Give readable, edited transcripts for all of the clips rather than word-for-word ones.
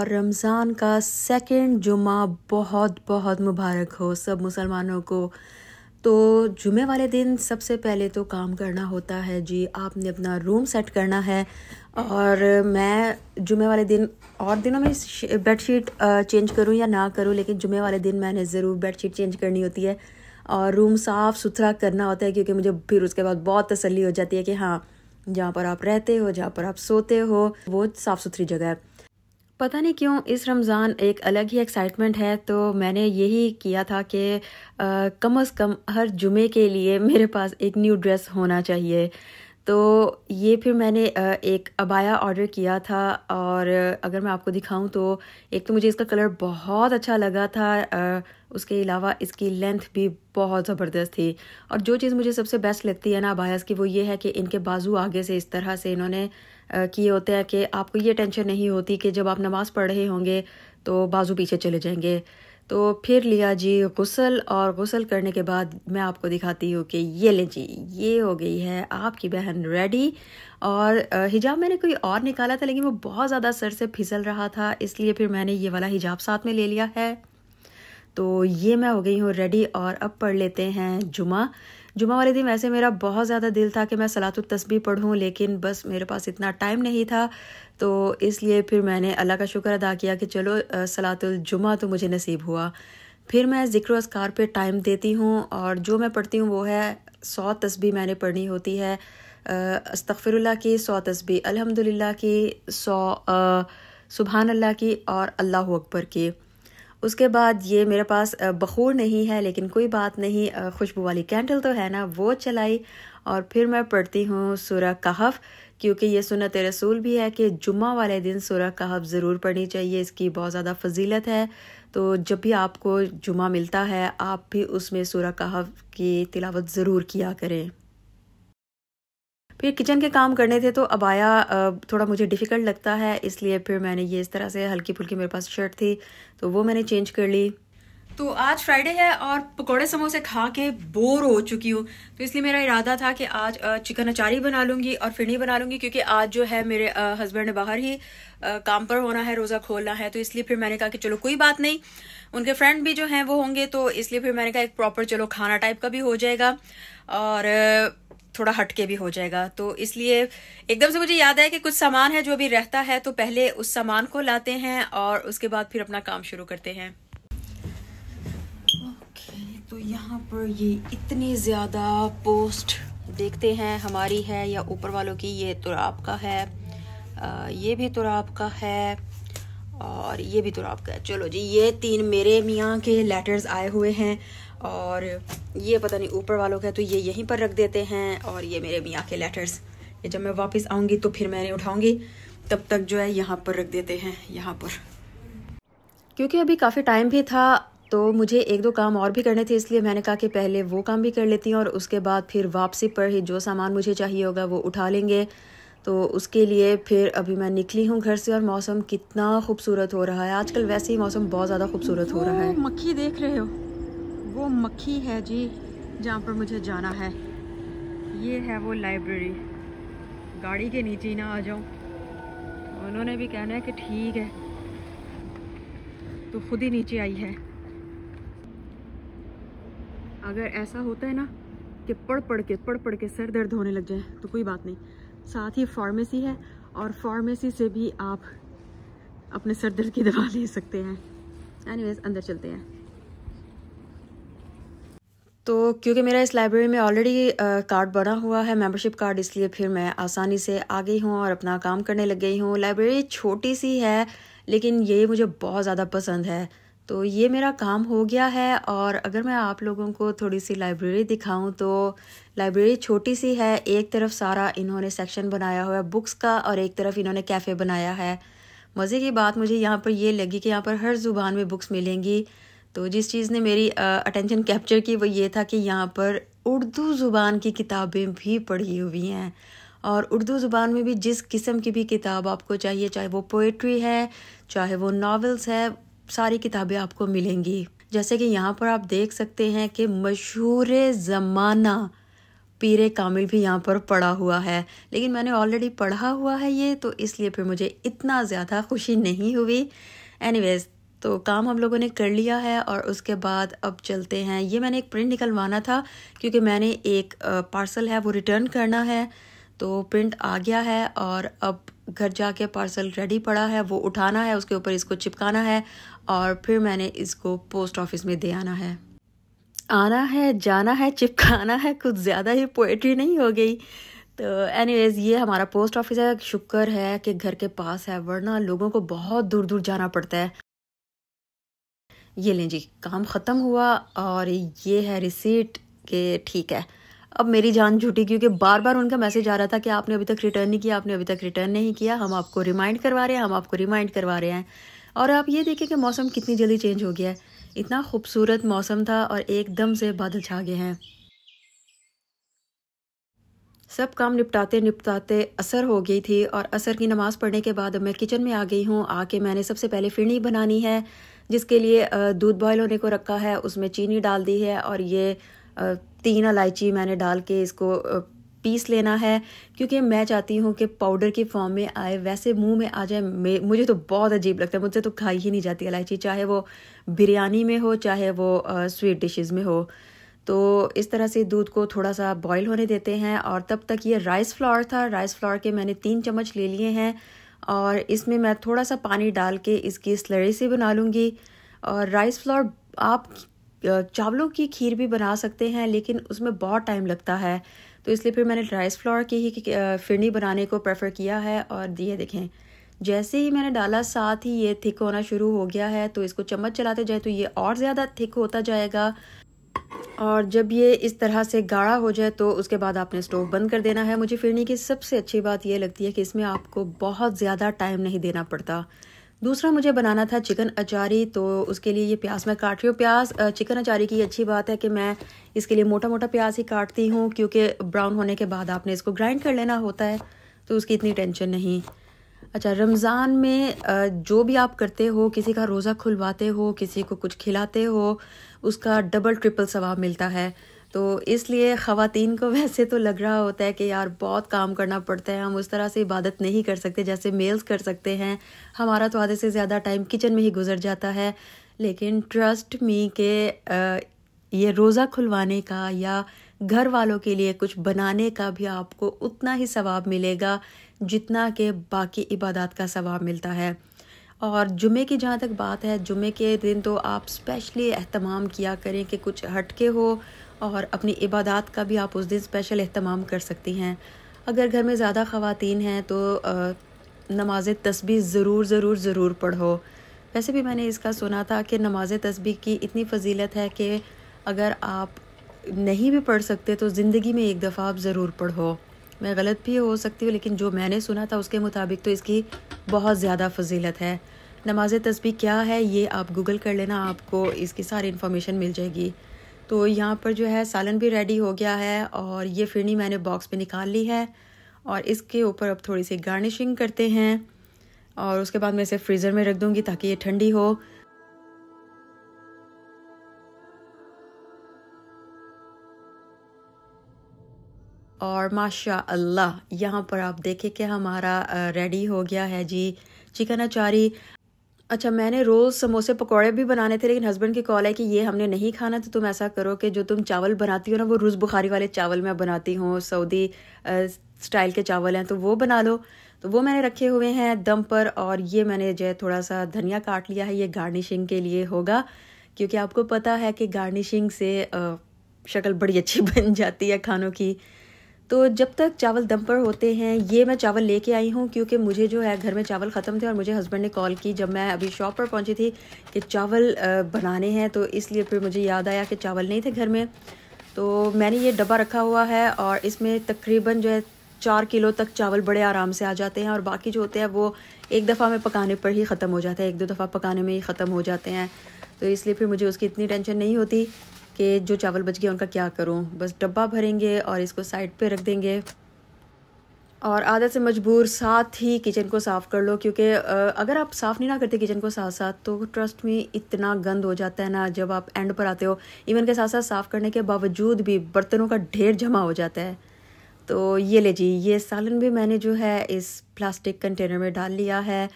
और रमज़ान का सेकंड जुमा बहुत बहुत मुबारक हो सब मुसलमानों को। तो जुमे वाले दिन सबसे पहले तो काम करना होता है जी, आपने अपना रूम सेट करना है। और मैं जुमे वाले दिन, और दिनों में बेडशीट चेंज करूं या ना करूं, लेकिन जुमे वाले दिन मैंने ज़रूर बेडशीट चेंज करनी होती है और रूम साफ़ सुथरा करना होता है, क्योंकि मुझे फिर उसके बाद बहुत तसल्ली हो जाती है कि हाँ, जहाँ पर आप रहते हो, जहाँ पर आप सोते हो, वो साफ़ सुथरी जगह है। पता नहीं क्यों इस रमज़ान एक अलग ही एक्साइटमेंट है, तो मैंने यही किया था कि कम से कम हर जुमे के लिए मेरे पास एक न्यू ड्रेस होना चाहिए। तो ये फिर मैंने एक अबाया ऑर्डर किया था, और अगर मैं आपको दिखाऊं तो एक तो मुझे इसका कलर बहुत अच्छा लगा था, उसके अलावा इसकी लेंथ भी बहुत ज़बरदस्त थी। और जो चीज़ मुझे सबसे बेस्ट लगती है ना अबायास की, वो ये है कि इनके बाजू आगे से इस तरह से इन्होंने किए होते हैं कि आपको ये टेंशन नहीं होती कि जब आप नमाज़ पढ़ रहे होंगे तो बाजू पीछे चले जाएंगे। तो फिर लिया जी गुस्ल, और गुस्ल करने के बाद मैं आपको दिखाती हूँ कि ये ले जी, ये हो गई है आपकी बहन रेडी। और हिजाब मैंने कोई और निकाला था, लेकिन वो बहुत ज़्यादा सर से फिसल रहा था, इसलिए फिर मैंने ये वाला हिजाब साथ में ले लिया है। तो ये मैं हो गई हूँ रेडी, और अब पढ़ लेते हैं जुमा। जुमा वाले दिन वैसे मेरा बहुत ज़्यादा दिल था कि मैं सलातुत तस्बीह पढ़ूँ, लेकिन बस मेरे पास इतना टाइम नहीं था, तो इसलिए फिर मैंने अल्लाह का शुक्र अदा किया कि चलो सलातुल जुमा तो मुझे नसीब हुआ। फिर मैं ज़िक्र अस्कार पे टाइम देती हूँ, और जो मैं पढ़ती हूँ वो है 100 तस्बीह मैंने पढ़नी होती है। अस्तगफिरुल्लाह की 100 तस्बीह, अल्हम्दुलिल्लाह की 100, सुभान अल्लाह की और अल्लाहु अकबर की। उसके बाद ये मेरे पास बखूर नहीं है, लेकिन कोई बात नहीं, खुशबू वाली कैंडल तो है ना, वो चलाई। और फिर मैं पढ़ती हूँ सूरह कहफ, क्योंकि ये सुन्नत रसूल भी है कि जुम्मा वाले दिन सूरह कहफ ज़रूर पढ़नी चाहिए, इसकी बहुत ज़्यादा फजीलत है। तो जब भी आपको जुम्मा मिलता है, आप भी उसमें सूरह कहफ की तिलावत ज़रूर किया करें। फिर किचन के काम करने थे, तो अबाया थोड़ा मुझे डिफ़िकल्ट लगता है, इसलिए फिर मैंने ये इस तरह से हल्की फुल्की, मेरे पास शर्ट थी तो वो मैंने चेंज कर ली। तो आज फ्राइडे है और पकोड़े समोसे खा के बोर हो चुकी हूँ, तो इसलिए मेरा इरादा था कि आज चिकन अचारी बना लूँगी और फिरनी बना लूँगी, क्योंकि आज जो है मेरे हस्बैंड ने बाहर ही काम पर होना है, रोज़ा खोलना है। तो इसलिए फिर मैंने कहा कि चलो कोई बात नहीं, उनके फ्रेंड भी जो हैं वो होंगे, तो इसलिए फिर मैंने कहा एक प्रॉपर चलो खाना टाइप का भी हो जाएगा और थोड़ा हटके भी हो जाएगा। तो इसलिए एकदम से मुझे याद है कि कुछ सामान है जो अभी रहता है, तो पहले उस सामान को लाते हैं और उसके बाद फिर अपना काम शुरू करते हैं। तो यहाँ पर ये इतनी ज़्यादा पोस्ट देखते हैं, हमारी है या ऊपर वालों की। ये तुराब का है, ये भी तुराब का है, और ये भी तुराब का है। चलो जी, ये 3 मेरे मियाँ के लेटर्स आए हुए हैं, और ये पता नहीं ऊपर वालों का है, तो ये यहीं पर रख देते हैं। और ये मेरे मियाँ के लेटर्स, ये जब मैं वापस आऊँगी तो फिर मैं नहीं उठाऊँगी, तब तक जो है यहाँ पर रख देते हैं, यहाँ पर। क्योंकि अभी काफ़ी टाइम भी था, तो मुझे 1-2 काम और भी करने थे, इसलिए मैंने कहा कि पहले वो काम भी कर लेती हूँ, और उसके बाद फिर वापसी पर ही जो सामान मुझे चाहिए होगा वो उठा लेंगे। तो उसके लिए फिर अभी मैं निकली हूँ घर से, और मौसम कितना खूबसूरत हो रहा है आजकल। वैसे ही मौसम बहुत ज़्यादा खूबसूरत हो रहा है। मक्खी देख रहे हो, वो मक्खी है जी जहाँ पर मुझे जाना है। ये है वो लाइब्रेरी, गाड़ी के नीचे ही ना आ जाऊँ, उन्होंने भी कहना है कि ठीक है, तो खुद ही नीचे आई है। अगर ऐसा होता है ना कि पढ़ पढ़ के सर दर्द होने लग जाए, तो कोई बात नहीं, साथ ही फार्मेसी है, और फार्मेसी से भी आप अपने सर दर्द की दवा ले सकते हैं। एनीवेज, अंदर चलते हैं। तो क्योंकि मेरा इस लाइब्रेरी में ऑलरेडी कार्ड बना हुआ है, मेंबरशिप कार्ड, इसलिए फिर मैं आसानी से आ गई हूँ और अपना काम करने लग गई हूँ। लाइब्रेरी छोटी सी है, लेकिन ये मुझे बहुत ज़्यादा पसंद है। तो ये मेरा काम हो गया है। और अगर मैं आप लोगों को थोड़ी सी लाइब्रेरी दिखाऊं, तो लाइब्रेरी छोटी सी है। एक तरफ सारा इन्होंने सेक्शन बनाया हुआ है बुक्स का, और एक तरफ इन्होंने कैफ़े बनाया है। मज़े की बात मुझे यहाँ पर ये लगी कि यहाँ पर हर ज़ुबान में बुक्स मिलेंगी। तो जिस चीज़ ने मेरी अटेंशन कैप्चर की वो ये था कि यहाँ पर उर्दू ज़ुबान की किताबें भी पढ़ी हुई हैं, और उर्दू ज़ुबान में भी जिस किस्म की भी किताब आपको चाहिए, चाहे वो पोइट्री है, चाहे वो नॉवेल्स है, सारी किताबें आपको मिलेंगी। जैसे कि यहाँ पर आप देख सकते हैं कि मशहूर ज़माना पीरे कामिल भी यहाँ पर पड़ा हुआ है, लेकिन मैंने ऑलरेडी पढ़ा हुआ है ये, तो इसलिए फिर मुझे इतना ज़्यादा खुशी नहीं हुई। एनीवेज, तो काम हम लोगों ने कर लिया है और उसके बाद अब चलते हैं। ये मैंने एक प्रिंट निकलवाना था क्योंकि मैंने एक पार्सल है वो रिटर्न करना है, तो प्रिंट आ गया है और अब घर जाके पार्सल रेडी पड़ा है, वो उठाना है, उसके ऊपर इसको चिपकाना है और फिर मैंने इसको पोस्ट ऑफिस में दे आना है। आना है, जाना है, चिपकाना है, कुछ ज़्यादा ही पोएट्री नहीं हो गई? तो एनीवेज, ये हमारा पोस्ट ऑफिस है। शुक्र है कि घर के पास है, वरना लोगों को बहुत दूर दूर जाना पड़ता है। ये लें जी, काम ख़त्म हुआ और ये है रिसीट के ठीक है। अब मेरी जान छूटी क्योंकि बार बार उनका मैसेज आ रहा था कि आपने अभी तक रिटर्न नहीं किया, आपने अभी तक रिटर्न नहीं किया, हम आपको रिमाइंड करवा रहे हैं, हम आपको रिमाइंड करवा रहे हैं। और आप ये देखें कि मौसम कितनी जल्दी चेंज हो गया है। इतना खूबसूरत मौसम था और एकदम से बादल छा गए हैं। सब काम निपटाते निपटाते असर हो गई थी और असर की नमाज़ पढ़ने के बाद मैं किचन में आ गई हूँ। आके मैंने सबसे पहले फिरनी बनानी है, जिसके लिए दूध बॉयल होने को रखा है, उसमें चीनी डाल दी है और ये 3 इलायची मैंने डाल के इसको पीस लेना है, क्योंकि मैं चाहती हूँ कि पाउडर की फॉर्म में आए, वैसे मुंह में आ जाए। मुझे तो बहुत अजीब लगता है, मुझसे तो खाई ही नहीं जाती इलायची, चाहे वो बिरयानी में हो चाहे वो स्वीट डिशेस में हो। तो इस तरह से दूध को थोड़ा सा बॉईल होने देते हैं और तब तक ये राइस फ्लावर था। राइस फ्लावर के मैंने 3 चम्मच ले लिए हैं और इसमें मैं थोड़ा सा पानी डाल के इसकी स्लरी से बना लूँगी। और राइस फ्लावर आप चावलों की खीर भी बना सकते हैं, लेकिन उसमें बहुत टाइम लगता है, तो इसलिए फिर मैंने राइस फ्लावर की ही फिरनी बनाने को प्रेफर किया है। और ये देखें, जैसे ही मैंने डाला साथ ही ये थिक होना शुरू हो गया है, तो इसको चम्मच चलाते जाए तो ये और ज़्यादा थिक होता जाएगा। और जब ये इस तरह से गाढ़ा हो जाए तो उसके बाद आपने स्टोव बंद कर देना है। मुझे फिरनी की सबसे अच्छी बात ये लगती है कि इसमें आपको बहुत ज़्यादा टाइम नहीं देना पड़ता। दूसरा मुझे बनाना था चिकन अचारी, तो उसके लिए ये प्याज मैं काट रही हूँ। प्याज चिकन अचारी की अच्छी बात है कि मैं इसके लिए मोटा मोटा प्याज ही काटती हूँ, क्योंकि ब्राउन होने के बाद आपने इसको ग्राइंड कर लेना होता है, तो उसकी इतनी टेंशन नहीं। अच्छा, रमज़ान में जो भी आप करते हो, किसी का रोज़ा खुलवाते हो, किसी को कुछ खिलाते हो, उसका डबल ट्रिपल सवाब मिलता है। तो इसलिए ख़वातीन को वैसे तो लग रहा होता है कि यार बहुत काम करना पड़ता है, हम उस तरह से इबादत नहीं कर सकते जैसे मेल्स कर सकते हैं, हमारा तो आधे से ज़्यादा टाइम किचन में ही गुजर जाता है। लेकिन ट्रस्ट मी के ये रोज़ा खुलवाने का या घर वालों के लिए कुछ बनाने का भी आपको उतना ही सवाब मिलेगा जितना कि बाकी इबादत का सवाब मिलता है। और जुमे की जहाँ तक बात है, जुमे के दिन तो आप स्पेशली एहतमाम किया करें कि कुछ हटके हो, और अपनी इबादत का भी आप उस दिन स्पेशल एहतमाम कर सकती हैं। अगर घर में ज़्यादा ख़वातीन हैं तो नमाज तस्बीह ज़रूर पढ़ो। वैसे भी मैंने इसका सुना था कि नमाज तस्बीह की इतनी फ़जीलत है कि अगर आप नहीं भी पढ़ सकते तो ज़िंदगी में एक दफ़ा आप ज़रूर पढ़ो। मैं गलत भी हो सकती हूँ, लेकिन जो मैंने सुना था उसके मुताबिक तो इसकी बहुत ज़्यादा फ़जीलत है। नमाज तस्बीह क्या है ये आप गूगल कर लेना, आपको इसकी सारी इन्फॉर्मेशन मिल जाएगी। तो यहाँ पर जो है सालन भी रेडी हो गया है और ये फिरनी मैंने बॉक्स में निकाल ली है और इसके ऊपर अब थोड़ी सी गार्निशिंग करते हैं और उसके बाद मैं इसे फ्रीज़र में रख दूँगी ताकि ये ठंडी हो। और माशा अल्लाह, यहाँ पर आप देखें कि हमारा रेडी हो गया है जी चिकन अचारी। अच्छा, मैंने रोज़ समोसे पकौड़े भी बनाने थे, लेकिन हस्बैंड की कॉल है कि ये हमने नहीं खाना, तो तुम ऐसा करो कि जो तुम चावल बनाती हो ना, वो रुज़ बुखारी वाले चावल मैं बनाती हूँ, सऊदी स्टाइल के चावल हैं, तो वो बना लो। तो वो मैंने रखे हुए हैं दम पर, और ये मैंने जो है थोड़ा सा धनिया काट लिया है, ये गार्निशिंग के लिए होगा, क्योंकि आपको पता है कि गार्निशिंग से शक्ल बड़ी अच्छी बन जाती है खानों की। तो जब तक चावल दम पर होते हैं, ये मैं चावल लेके आई हूँ क्योंकि मुझे जो है घर में चावल ख़त्म थे और मुझे हस्बैंड ने कॉल की जब मैं अभी शॉप पर पहुँची थी कि चावल बनाने हैं, तो इसलिए फिर मुझे याद आया कि चावल नहीं थे घर में। तो मैंने ये डब्बा रखा हुआ है और इसमें तकरीबन जो है 4 किलो तक चावल बड़े आराम से आ जाते हैं, और बाकी जो होते हैं वो एक दफ़ा में पकाने पर ही ख़त्म हो जाता है, 1-2 दफ़ा पकाने में ही ख़त्म हो जाते हैं। तो इसलिए फिर मुझे उसकी इतनी टेंशन नहीं होती कि जो चावल बच गए उनका क्या करूं। बस डब्बा भरेंगे और इसको साइड पे रख देंगे। और आदत से मजबूर साथ ही किचन को साफ़ कर लो, क्योंकि अगर आप साफ़ नहीं ना करते किचन को साथ साथ तो ट्रस्ट में इतना गंद हो जाता है ना, जब आप एंड पर आते हो इवन के साथ साथ साफ़ करने के बावजूद भी बर्तनों का ढेर जमा हो जाता है। तो ये ले जी, ये सालन भी मैंने जो है इस प्लास्टिक कंटेनर में डाल लिया है।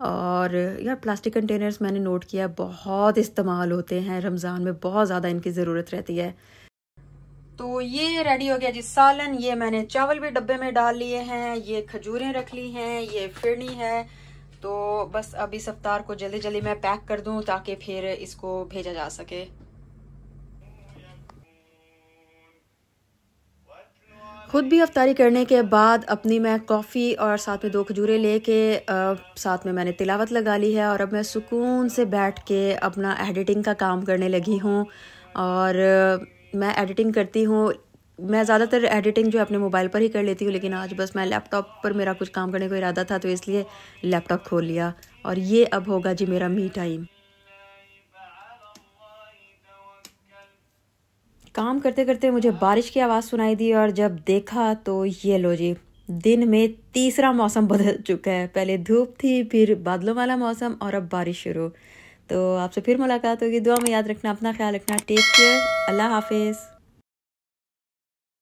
और यार प्लास्टिक कंटेनर्स मैंने नोट किया बहुत इस्तेमाल होते हैं, रमज़ान में बहुत ज़्यादा इनकी ज़रूरत रहती है। तो ये रेडी हो गया जी सालन। ये मैंने चावल भी डब्बे में डाल लिए हैं, ये खजूरें रख ली हैं, ये फिरनी है। तो बस अब इस अफ्तार को जल्दी जल्दी मैं पैक कर दूं ताकि फिर इसको भेजा जा सके। खुद भी अफ्तारी करने के बाद अपनी मैं कॉफ़ी और साथ में 2 खजूरें लेके साथ में मैंने तिलावत लगा ली है, और अब मैं सुकून से बैठ के अपना एडिटिंग का काम करने लगी हूँ। और मैं एडिटिंग करती हूँ, मैं ज़्यादातर एडिटिंग जो है अपने मोबाइल पर ही कर लेती हूँ, लेकिन आज बस मैं लैपटॉप पर मेरा कुछ काम करने को इरादा था तो इसलिए लैपटॉप खोल लिया। और ये अब होगा जी मेरा मी टाइम। काम करते करते मुझे बारिश की आवाज़ सुनाई दी, और जब देखा तो ये लो जी, दिन में तीसरा मौसम बदल चुका है। पहले धूप थी, फिर बादलों वाला मौसम, और अब बारिश शुरू। तो आपसे फिर मुलाकात होगी। दुआ में याद रखना, अपना ख्याल रखना। टेक केयर, अल्लाह हाफिज़।